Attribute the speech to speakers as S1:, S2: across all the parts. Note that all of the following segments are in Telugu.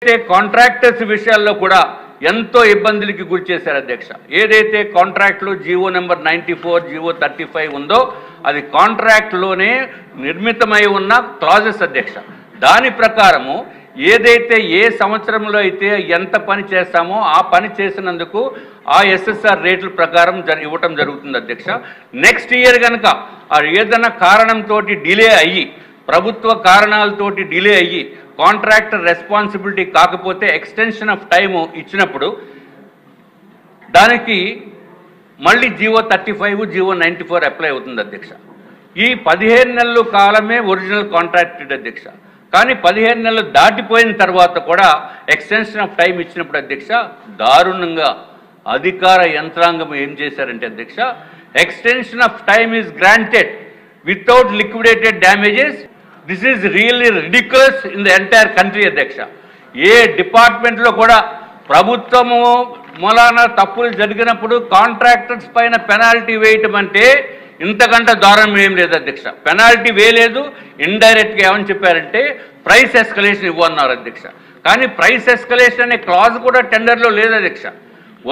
S1: కాంట్రాక్టర్స్ విషయాల్లో కూడా ఎంతో ఇబ్బందులకి గురి చేశారు అధ్యక్ష. ఏదైతే కాంట్రాక్ట్లో జీవో నెంబర్ 94 జీవో 35 ఉందో అది కాంట్రాక్ట్లోనే నిర్మితమై ఉన్న క్లాజెస్ అధ్యక్ష. దాని ప్రకారము ఏదైతే ఏ సంవత్సరంలో అయితే ఎంత పని చేస్తామో ఆ పని చేసినందుకు ఆ ఎస్ఎస్ఆర్ రేట్ల ప్రకారం ఇవ్వటం జరుగుతుంది అధ్యక్ష. నెక్స్ట్ ఇయర్ కనుక ఏదైనా కారణంతో డిలే అయ్యి ప్రభుత్వ కారణాలతోటి డిలే అయ్యి కాంట్రాక్టర్ రెస్పాన్సిబిలిటీ కాకపోతే ఎక్స్టెన్షన్ ఆఫ్ టైము ఇచ్చినప్పుడు దానికి మళ్ళీ జీవో 35 జీవో 94 అప్లై అవుతుంది అధ్యక్ష. ఈ 15 నెలల కాలమే ఒరిజినల్ కాంట్రాక్టెడ్ అధ్యక్ష. కానీ 15 నెలలు దాటిపోయిన తర్వాత కూడా ఎక్స్టెన్షన్ ఆఫ్ టైం ఇచ్చినప్పుడు అధ్యక్ష దారుణంగా అధికార యంత్రాంగం ఏం చేశారంటే అధ్యక్ష extension of time is granted without liquidated damages. This is really ridiculous in the entire country అధ్యక్ష. ఏ డిపార్ట్మెంట్లో కూడా ప్రభుత్వము మూలాన తప్పులు జరిగినప్పుడు కాంట్రాక్టర్స్ పైన పెనాల్టీ వేయటం అంటే ఇంతకంటే దారుణం ఏం లేదు అధ్యక్ష. పెనాల్టీ వేయలేదు, ఇండైరెక్ట్గా ఏమని చెప్పారంటే ప్రైస్ ఎస్కలేషన్ ఇవ్వన్నారు అధ్యక్ష. కానీ ప్రైస్ ఎస్కలేషన్ అనే క్లాజ్ కూడా టెండర్లో లేదు అధ్యక్ష.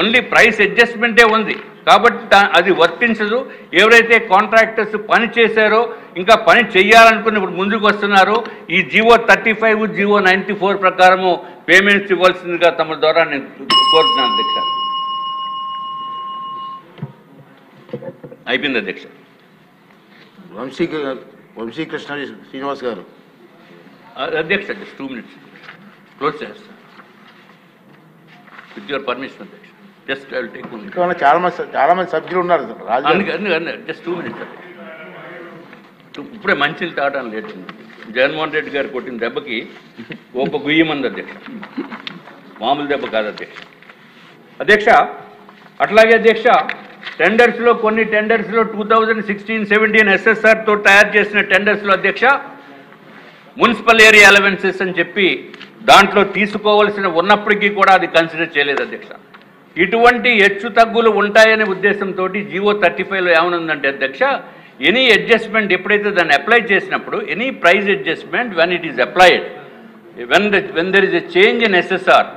S1: ఓన్లీ ప్రైస్ అడ్జస్ట్మెంటే ఉంది. కాబట్టి అది వర్తించదు. ఎవరైతే కాంట్రాక్టర్స్ పని చేశారో ఇంకా పని చేయాలనుకుని ఇప్పుడు ముందుకు వస్తున్నారో ఈ జీవో 35 జీవో 94 ప్రకారము పేమెంట్స్ ఇవ్వాల్సిందిగా తమ ద్వారా నేను కోరుతున్నాను అధ్యక్ష. అయిపోయింది అధ్యక్ష.
S2: వంశీకృష్ణ శ్రీనివాస్ గారు
S1: అధ్యక్ష జస్ట్ 2 minutes క్లోజ్ చేస్తాను విత్ యువర్ పర్మిషన్ అధ్యక్ష. Just I will take 1 minute.
S2: చాలా మంది సభ్యులు ఉన్నారు
S1: జస్ట్ 2 minutes అధ్యక్ష. ఇప్పుడే మంచిలు తాగడం లేట్. జగన్మోహన్ రెడ్డి గారు కొట్టిన దెబ్బకి ఒక గుయ్యమంది అధ్యక్ష, మామూలు దెబ్బ కాదు అధ్యక్ష. అధ్యక్ష అట్లాగే అధ్యక్ష టెండర్స్లో కొన్ని టెండర్స్లో 2016-17 ఎస్ఎస్ఆర్తో తయారు చేసిన టెండర్స్లో అధ్యక్ష మున్సిపల్ ఏరియా అలవెన్సెస్ అని చెప్పి దాంట్లో తీసుకోవాల్సిన ఉన్నప్పటికీ కూడా అది కన్సిడర్ చేయలేదు అధ్యక్ష. ఇటువంటి హెచ్చు తగ్గులు ఉంటాయనే ఉద్దేశంతో జీవో 35లో ఏమనుందంటే అధ్యక్ష ఎనీ అడ్జస్ట్మెంట్ ఎప్పుడైతే దాన్ని అప్లై చేసినప్పుడు any price adjustment when it is applied when there is a change in SSR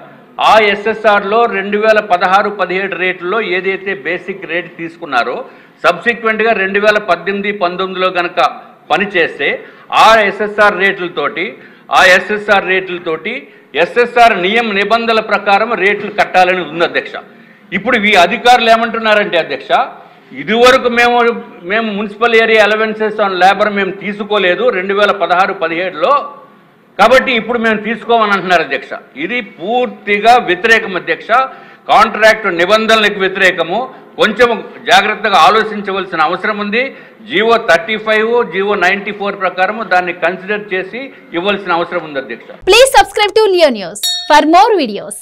S1: ఆ ఎస్ఎస్ఆర్లో 2016-17 రేట్లలో ఏదైతే బేసిక్ రేట్ తీసుకున్నారో సబ్సిక్వెంట్గా 2018-19లో కనుక పనిచేస్తే ఆ ఎస్ఎస్ఆర్ రేట్లతోటి ఎస్ఎస్ఆర్ నిబంధనల ప్రకారం రేట్లు కట్టాలని ఉంది అధ్యక్ష. ఇప్పుడు ఈ అధికారులు ఏమంటున్నారంటే అధ్యక్ష ఇదివరకు మేము municipal area allowances on labour మేము తీసుకోలేదు 2016-17లో, కాబట్టి ఇప్పుడు మేము తీసుకోమని అంటున్నారు అధ్యక్ష. ఇది పూర్తిగా వ్యతిరేకం అధ్యక్ష. కాంట్రాక్ట్ నిబంధనలకు వ్యతిరేకము. కొంచెం జాగ్రత్తగా ఆలోచించవలసిన అవసరం ఉంది. జీవో 35 జీవో 94 ప్రకారం దాన్ని కన్సిడర్ చేసి ఇవ్వాల్సిన అవసరం ఉంది అధ్యక్ష.
S3: Please subscribe to Leo news for more videos.